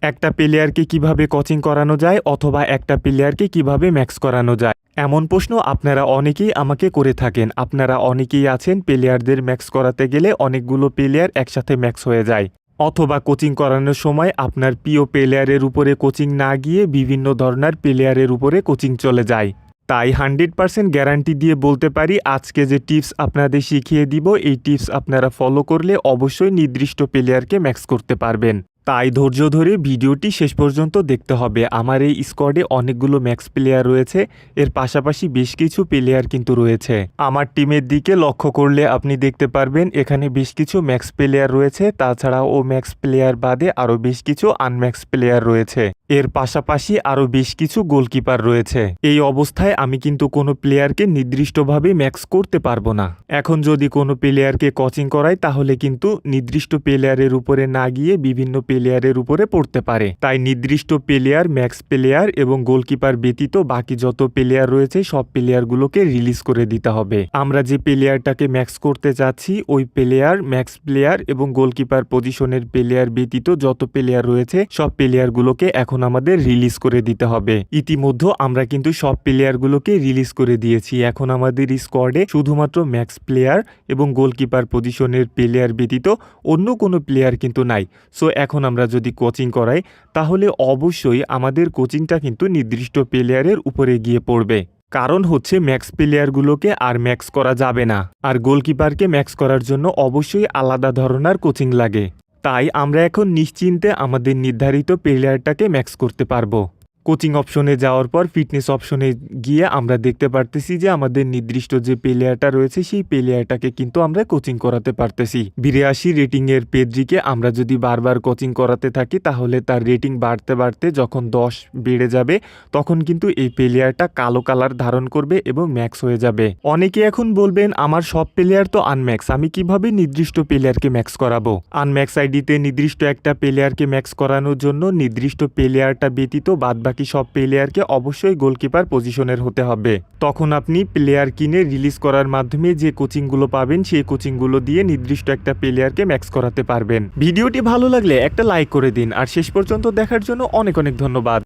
একটা প্লেয়ারকে কিভাবে কোচিং করানো যায় অথবা একটা প্লেয়ারকে কিভাবে ম্যাক্স করানো যায়, এমন প্রশ্ন আপনারা অনেকেই আমাকে করে থাকেন। আপনারা অনেকেই আছেন প্লেয়ারদের ম্যাক্স করাতে গেলে অনেকগুলো প্লেয়ার একসাথে ম্যাক্স হয়ে যায়, অথবা কোচিং করানোর সময় আপনার প্রিয় প্লেয়ারের উপরে কোচিং না গিয়ে বিভিন্ন ধরনের প্লেয়ারের উপরে কোচিং চলে যায়। তাই 100% গ্যারান্টি দিয়ে বলতে পারি আজকে যে টিপস আপনাদের শিখিয়ে দিব এই টিপস আপনারা ফলো করলে অবশ্যই নির্দিষ্ট প্লেয়ারকে ম্যাক্স করতে পারবেন। তাই ধৈর্য ধরে ভিডিওটি শেষ পর্যন্ত দেখতে হবে। আমার এই স্কোয়াডে অনেকগুলো ম্যাক্স প্লেয়ার রয়েছে, এর পাশাপাশি বেশ কিছু প্লেয়ার কিন্তু রয়েছে। আমার টিমের দিকে লক্ষ্য করলে আপনি দেখতে পারবেন এখানে বেশ কিছু ম্যাক্স প্লেয়ার রয়েছে, তাছাড়াও ম্যাক্স প্লেয়ার বাদে আরও বেশ কিছু আনম্যাক্স প্লেয়ার রয়েছে। এর পাশাপাশি আরও বেশ কিছু গোলকিপার রয়েছে। এই অবস্থায় আমি কিন্তু কোনো প্লেয়ারকে নির্দিষ্টভাবে ম্যাক্স করতে পারবো না। এখন যদি কোনো প্লেয়ারকে কোচিং করাই তাহলে কিন্তু নির্দিষ্ট প্লেয়ারের উপরে না গিয়ে বিভিন্ন প্লেয়ারের উপরে পড়তে পারে। তাই নির্দিষ্ট প্লেয়ার, ম্যাক্স প্লেয়ার এবং গোলকিপার ব্যতীত বাকি যত প্লেয়ার রয়েছে সব প্লেয়ারগুলোকে রিলিজ করে দিতে হবে। আমরা যে প্লেয়ারটাকে ম্যাক্স করতে চাচ্ছি ওই প্লেয়ার, ম্যাক্স প্লেয়ার এবং গোলকিপার পজিশনের প্লেয়ার ব্যতীত যত প্লেয়ার রয়েছে সব প্লেয়ারগুলোকে এখন আমাদের রিলিজ করে দিতে হবে। ইতিমধ্যে আমরা কিন্তু সব প্লেয়ারগুলোকে রিলিজ করে দিয়েছি। এখন আমাদের স্কোয়াডে শুধুমাত্র ম্যাক্স প্লেয়ার এবং গোলকিপার পজিশনের প্লেয়ার ব্যতীত অন্য কোনো প্লেয়ার কিন্তু নাই। সো এখন আমরা যদি কোচিং করাই তাহলে অবশ্যই আমাদের কোচিংটা কিন্তু নির্দিষ্ট প্লেয়ারের উপরে গিয়ে পড়বে। কারণ হচ্ছে ম্যাক্স প্লেয়ারগুলোকে আর ম্যাক্স করা যাবে না, আর গোলকিপারকে ম্যাক্স করার জন্য অবশ্যই আলাদা ধরনের কোচিং লাগে। তাই আমরা এখন নিশ্চিন্তে আমাদের নির্ধারিত প্লেয়ারটাকে ম্যাক্স করতে পারবো। কোচিং অপশনে যাওয়ার পর ফিটনেস অপশনে গিয়ে আমরা দেখতে পারতেছি যে আমাদের নির্দিষ্ট যে প্লেয়ারটা রয়েছে সেই প্লেয়ারটাকে কিন্তু আমরা কোচিং করাতে পারতেছি। 82 রেটিংয়ের পেদ্রিকে আমরা যদি বারবার কোচিং করাতে থাকি তাহলে তার রেটিং বাড়তে বাড়তে যখন 10 বেড়ে যাবে তখন কিন্তু এই প্লেয়ারটা কালো কালার ধারণ করবে এবং ম্যাক্স হয়ে যাবে। অনেকে এখন বলবেন আমার সব প্লেয়ার তো আনম্যাক্স, আমি কিভাবে নির্দিষ্ট প্লেয়ারকে ম্যাক্স করাবো? আনম্যাক্স আইডিতে নির্দিষ্ট একটা প্লেয়ারকে ম্যাক্স করানোর জন্য নির্দিষ্ট প্লেয়ারটা ব্যতীত বাকি সব প্লেয়ারকে অবশ্যই গোলকিপার পজিশনের হতে হবে। তখন আপনি প্লেয়ার কিনে রিলিজ করার মাধ্যমে যে কোচিংগুলো পাবেন সেই কোচিংগুলো দিয়ে নির্দিষ্ট একটা প্লেয়ারকে ম্যাক্স করাতে পারবেন। ভিডিওটি ভালো লাগলে একটা লাইক করে দিন, আর শেষ পর্যন্ত দেখার জন্য অনেক অনেক ধন্যবাদ।